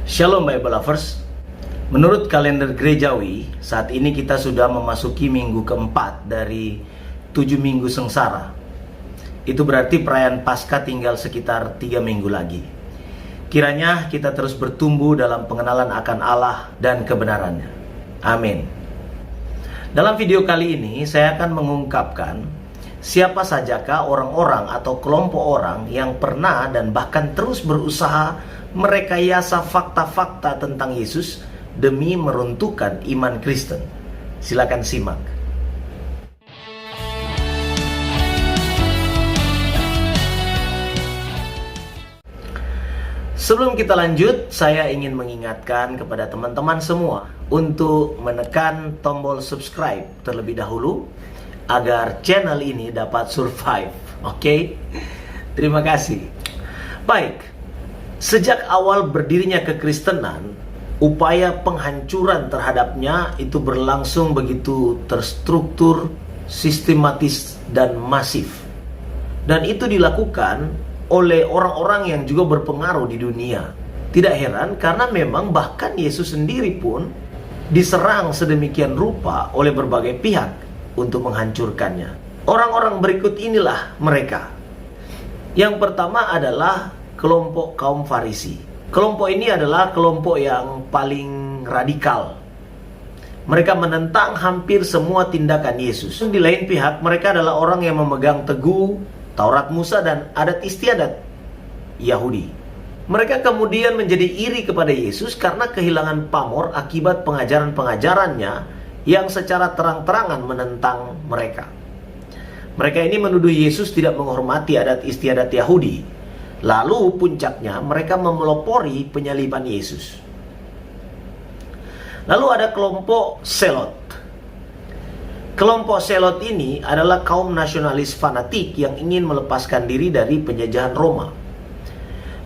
Shalom Bible Lovers. Menurut kalender gerejawi, saat ini kita sudah memasuki minggu keempat dari 7 minggu sengsara. Itu berarti perayaan Paskah tinggal sekitar 3 minggu lagi. Kiranya kita terus bertumbuh dalam pengenalan akan Allah dan kebenarannya. Amin. Dalam video kali ini saya akan mengungkapkan siapa sajakah orang-orang atau kelompok orang yang pernah dan bahkan terus berusaha merekayasa fakta-fakta tentang Yesus demi meruntuhkan iman Kristen. Silakan simak. Sebelum kita lanjut, saya ingin mengingatkan kepada teman-teman semua untuk menekan tombol subscribe terlebih dahulu agar channel ini dapat survive. Oke? Terima kasih. Baik. Sejak awal berdirinya kekristenan, upaya penghancuran terhadapnya itu berlangsung begitu terstruktur, sistematis, dan masif. Dan itu dilakukan oleh orang-orang yang juga berpengaruh di dunia. Tidak heran karena memang bahkan Yesus sendiri pun diserang sedemikian rupa oleh berbagai pihak untuk menghancurkannya. Orang-orang berikut inilah mereka. Yang pertama adalah kelompok kaum Farisi. Kelompok ini adalah kelompok yang paling radikal. Mereka menentang hampir semua tindakan Yesus. Di lain pihak, mereka adalah orang yang memegang teguh Taurat Musa dan adat istiadat Yahudi. Mereka kemudian menjadi iri kepada Yesus karena kehilangan pamor akibat pengajaran-pengajarannya yang secara terang-terangan menentang mereka. Mereka ini menuduh Yesus tidak menghormati adat istiadat Yahudi. Lalu puncaknya mereka memelopori penyaliban Yesus. Lalu ada kelompok Selot. Kelompok Selot ini adalah kaum nasionalis fanatik yang ingin melepaskan diri dari penjajahan Roma.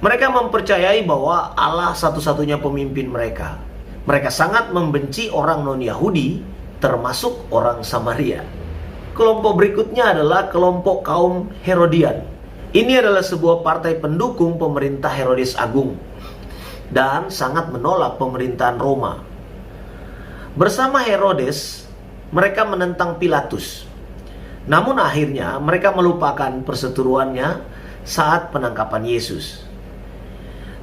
Mereka mempercayai bahwa Allah satu-satunya pemimpin mereka. Mereka sangat membenci orang non-Yahudi, termasuk orang Samaria. Kelompok berikutnya adalah kelompok kaum Herodian. Ini adalah sebuah partai pendukung pemerintah Herodes Agung dan sangat menolak pemerintahan Roma. Bersama Herodes, mereka menentang Pilatus. Namun akhirnya mereka melupakan perseteruannya saat penangkapan Yesus.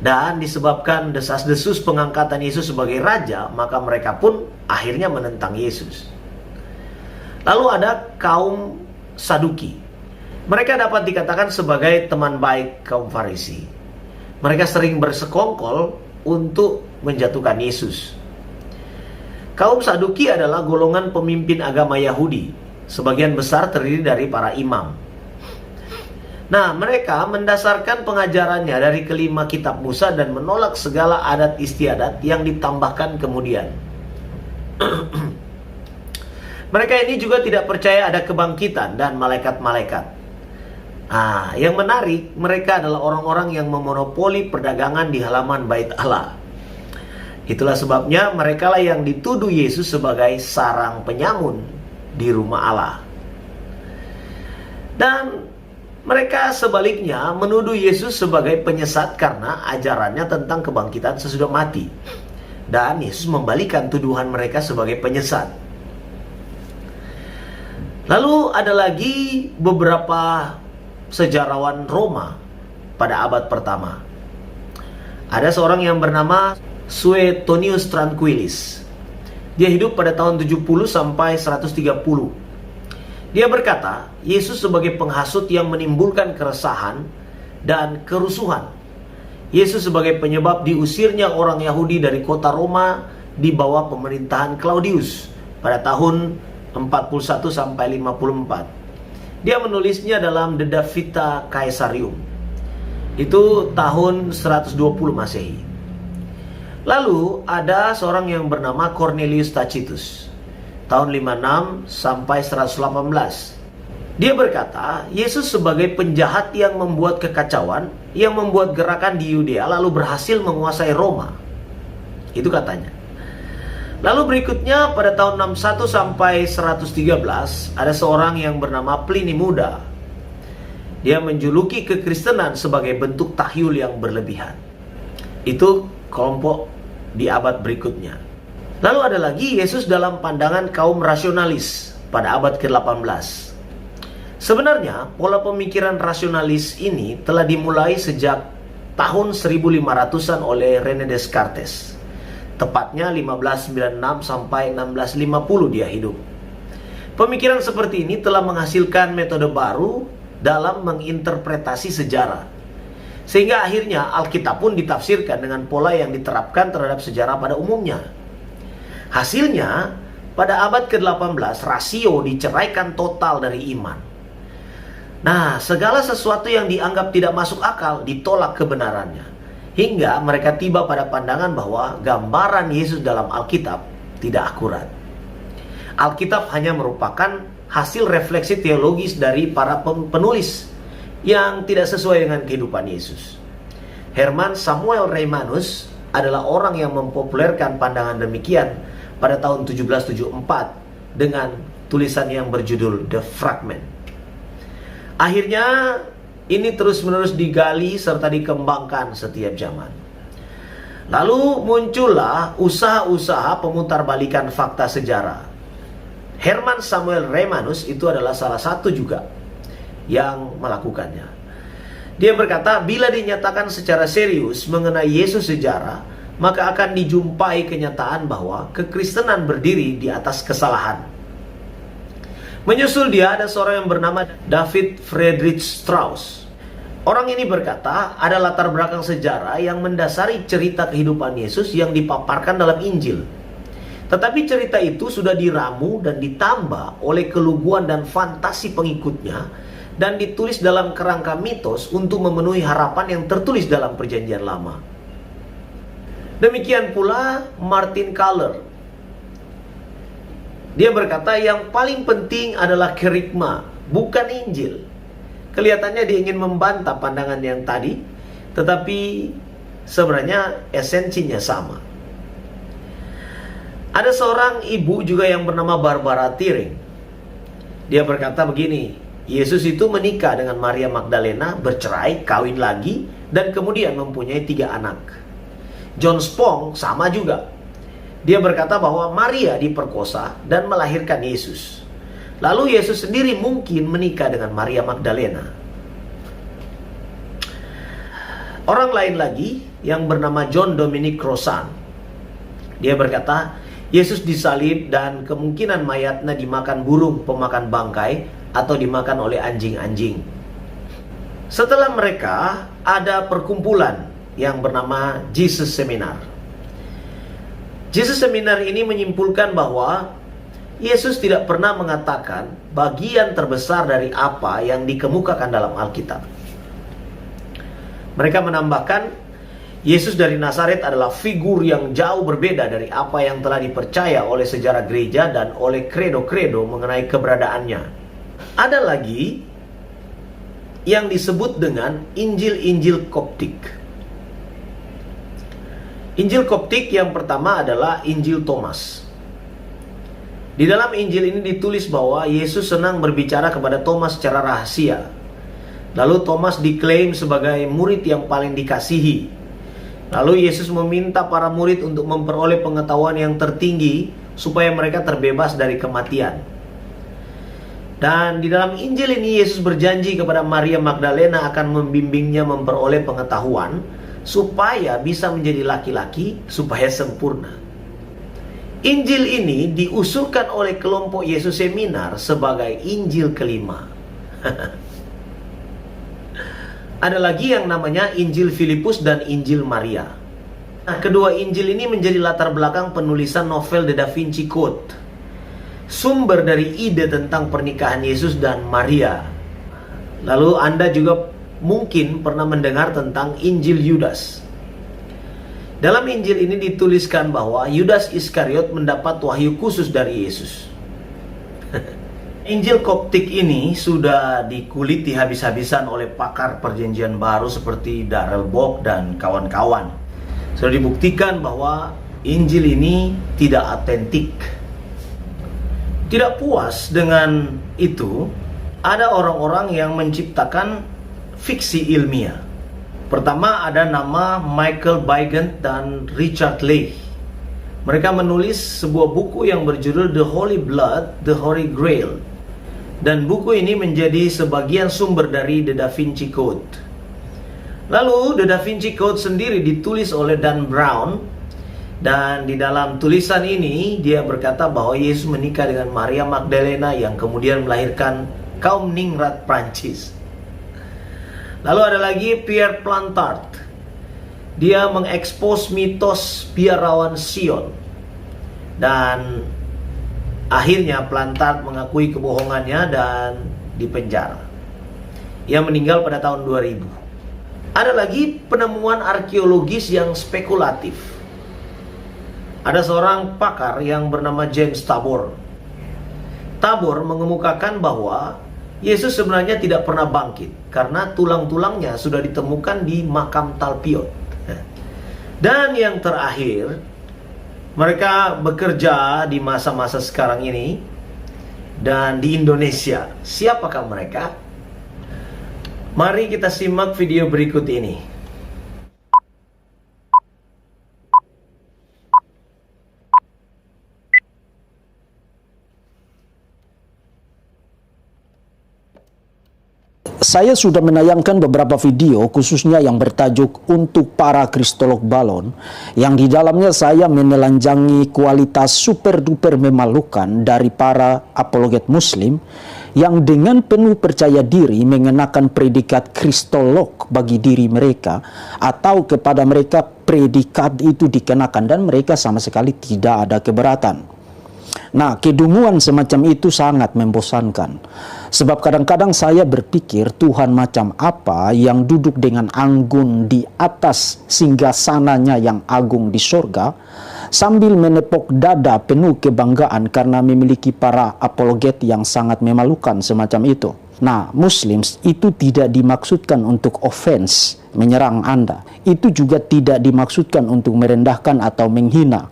Dan disebabkan desas-desus pengangkatan Yesus sebagai raja, maka mereka pun akhirnya menentang Yesus. Lalu ada kaum Saduki. Mereka dapat dikatakan sebagai teman baik kaum Farisi. Mereka sering bersekongkol untuk menjatuhkan Yesus. Kaum Saduki adalah golongan pemimpin agama Yahudi. Sebagian besar terdiri dari para imam. Nah, mereka mendasarkan pengajarannya dari kelima kitab Musa dan menolak segala adat istiadat yang ditambahkan kemudian. Mereka ini juga tidak percaya ada kebangkitan dan malaikat-malaikat. Yang menarik, mereka adalah orang-orang yang memonopoli perdagangan di halaman Bait Allah. Itulah sebabnya mereka lah yang dituduh Yesus sebagai sarang penyamun di rumah Allah. Dan mereka sebaliknya menuduh Yesus sebagai penyesat karena ajarannya tentang kebangkitan sesudah mati. Dan Yesus membalikan tuduhan mereka sebagai penyesat. Lalu ada lagi beberapa sejarawan Roma pada abad pertama. Ada seorang yang bernama Suetonius Tranquillus. Dia hidup pada tahun 70 sampai 130. Dia berkata, Yesus sebagai penghasut yang menimbulkan keresahan dan kerusuhan. Yesus sebagai penyebab diusirnya orang Yahudi dari kota Roma di bawah pemerintahan Claudius pada tahun 41 sampai 54. Dia menulisnya dalam The Vita Caesarium. Itu tahun 120 Masehi. Lalu ada seorang yang bernama Cornelius Tacitus. Tahun 56 sampai 118. Dia berkata, Yesus sebagai penjahat yang membuat kekacauan, yang membuat gerakan di Yudea lalu berhasil menguasai Roma. Itu katanya. Lalu berikutnya pada tahun 61 sampai 113 ada seorang yang bernama Pliny Muda. Dia menjuluki kekristenan sebagai bentuk tahyul yang berlebihan. Itu kelompok di abad berikutnya. Lalu ada lagi Yesus dalam pandangan kaum rasionalis pada abad ke-18. Sebenarnya pola pemikiran rasionalis ini telah dimulai sejak tahun 1500-an oleh René Descartes. Tepatnya 1596 sampai 1650 dia hidup. Pemikiran seperti ini telah menghasilkan metode baru dalam menginterpretasi sejarah. Sehingga akhirnya Alkitab pun ditafsirkan dengan pola yang diterapkan terhadap sejarah pada umumnya. Hasilnya, pada abad ke-18 rasio diceraikan total dari iman. Nah, segala sesuatu yang dianggap tidak masuk akal ditolak kebenarannya. Hingga mereka tiba pada pandangan bahwa gambaran Yesus dalam Alkitab tidak akurat. Alkitab hanya merupakan hasil refleksi teologis dari para penulis yang tidak sesuai dengan kehidupan Yesus. Herman Samuel Reimanus adalah orang yang mempopulerkan pandangan demikian pada tahun 1774 dengan tulisan yang berjudul The Fragment. Akhirnya ini terus-menerus digali serta dikembangkan setiap zaman. Lalu muncullah usaha-usaha pemutarbalikan fakta sejarah. Herman Samuel Reimanus itu adalah salah satu juga yang melakukannya. Dia berkata, bila dinyatakan secara serius mengenai Yesus sejarah, maka akan dijumpai kenyataan bahwa kekristenan berdiri di atas kesalahan. Menyusul dia ada seorang yang bernama David Friedrich Strauss. Orang ini berkata, ada latar belakang sejarah yang mendasari cerita kehidupan Yesus yang dipaparkan dalam Injil. Tetapi cerita itu sudah diramu dan ditambah oleh keluguan dan fantasi pengikutnya dan ditulis dalam kerangka mitos untuk memenuhi harapan yang tertulis dalam Perjanjian Lama. Demikian pula Martin Kaller. Dia berkata yang paling penting adalah kerigma, bukan Injil. Kelihatannya dia ingin membantah pandangan yang tadi, tetapi sebenarnya esensinya sama. Ada seorang ibu juga yang bernama Barbara Thiering. Dia berkata begini, Yesus itu menikah dengan Maria Magdalena, bercerai, kawin lagi, dan kemudian mempunyai 3 anak. John Spong sama juga. Dia berkata bahwa Maria diperkosa dan melahirkan Yesus. Lalu Yesus sendiri mungkin menikah dengan Maria Magdalena. Orang lain lagi yang bernama John Dominic Crossan. Dia berkata, Yesus disalib dan kemungkinan mayatnya dimakan burung pemakan bangkai atau dimakan oleh anjing-anjing. Setelah mereka ada perkumpulan yang bernama Jesus Seminar. Jesus Seminar ini menyimpulkan bahwa Yesus tidak pernah mengatakan bagian terbesar dari apa yang dikemukakan dalam Alkitab. Mereka menambahkan Yesus dari Nazaret adalah figur yang jauh berbeda dari apa yang telah dipercaya oleh sejarah gereja dan oleh kredo-kredo mengenai keberadaannya. Ada lagi yang disebut dengan Injil-Injil Koptik. Injil Koptik yang pertama adalah Injil Thomas. Di dalam Injil ini ditulis bahwa Yesus senang berbicara kepada Thomas secara rahasia. Lalu Thomas diklaim sebagai murid yang paling dikasihi. Lalu Yesus meminta para murid untuk memperoleh pengetahuan yang tertinggi supaya mereka terbebas dari kematian. Dan di dalam Injil ini Yesus berjanji kepada Maria Magdalena akan membimbingnya memperoleh pengetahuan supaya bisa menjadi laki-laki, supaya sempurna. Injil ini diusulkan oleh kelompok Yesus Seminar sebagai Injil kelima. Ada lagi yang namanya Injil Filipus dan Injil Maria. Nah, kedua Injil ini menjadi latar belakang penulisan novel The Da Vinci Code, sumber dari ide tentang pernikahan Yesus dan Maria. Lalu Anda juga mungkin pernah mendengar tentang Injil Yudas. Dalam Injil ini dituliskan bahwa Yudas Iskariot mendapat wahyu khusus dari Yesus. Injil Koptik ini sudah dikuliti habis-habisan oleh pakar Perjanjian Baru seperti Darrell Bock dan kawan-kawan. Sudah dibuktikan bahwa Injil ini tidak autentik. Tidak puas dengan itu, ada orang-orang yang menciptakan fiksi ilmiah. Pertama ada nama Michael Bygant dan Richard Leigh. Mereka menulis sebuah buku yang berjudul The Holy Blood, The Holy Grail. Dan buku ini menjadi sebagian sumber dari The Da Vinci Code. Lalu The Da Vinci Code sendiri ditulis oleh Dan Brown. Dan di dalam tulisan ini dia berkata bahwa Yesus menikah dengan Maria Magdalena yang kemudian melahirkan kaum ningrat Prancis. Lalu ada lagi Pierre Plantard. Dia mengekspos mitos biarawan Sion. Dan akhirnya Plantard mengakui kebohongannya dan dipenjara. Ia meninggal pada tahun 2000. Ada lagi penemuan arkeologis yang spekulatif. Ada seorang pakar yang bernama James Tabor. Tabor mengemukakan bahwa Yesus sebenarnya tidak pernah bangkit karena tulang-tulangnya sudah ditemukan di makam Talpiot. Dan yang terakhir, mereka bekerja di masa-masa sekarang ini dan di Indonesia. Siapakah mereka? Mari kita simak video berikut ini. Saya sudah menayangkan beberapa video khususnya yang bertajuk Untuk Para Kristolog Balon, yang di dalamnya saya menelanjangi kualitas super duper memalukan dari para apologet muslim yang dengan penuh percaya diri mengenakan predikat kristolog bagi diri mereka, atau kepada mereka predikat itu dikenakan dan mereka sama sekali tidak ada keberatan. Nah, kedunguan semacam itu sangat membosankan. Sebab kadang-kadang saya berpikir Tuhan macam apa yang duduk dengan anggun di atas singgasananya yang agung di sorga, sambil menepuk dada penuh kebanggaan karena memiliki para apologet yang sangat memalukan semacam itu. Nah, Muslims itu tidak dimaksudkan untuk offense, menyerang Anda. Itu juga tidak dimaksudkan untuk merendahkan atau menghina.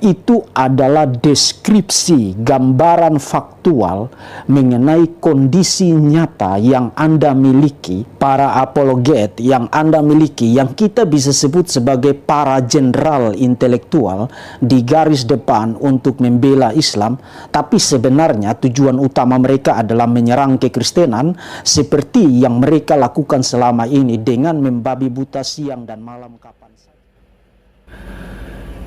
Itu adalah deskripsi, gambaran faktual mengenai kondisi nyata yang Anda miliki, para apologet yang Anda miliki, yang kita bisa sebut sebagai para jenderal intelektual di garis depan untuk membela Islam, tapi sebenarnya tujuan utama mereka adalah menyerang kekristenan seperti yang mereka lakukan selama ini dengan membabi buta siang dan malam kapan saja.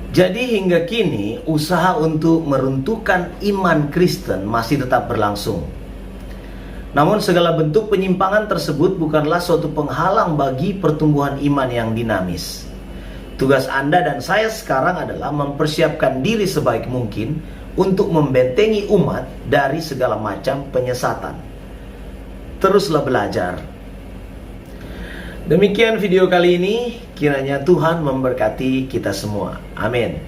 Jadi hingga kini usaha untuk meruntuhkan iman Kristen masih tetap berlangsung. Namun segala bentuk penyimpangan tersebut bukanlah suatu penghalang bagi pertumbuhan iman yang dinamis. Tugas Anda dan saya sekarang adalah mempersiapkan diri sebaik mungkin untuk membentengi umat dari segala macam penyesatan. Teruslah belajar. Demikian video kali ini, kiranya Tuhan memberkati kita semua. Amin.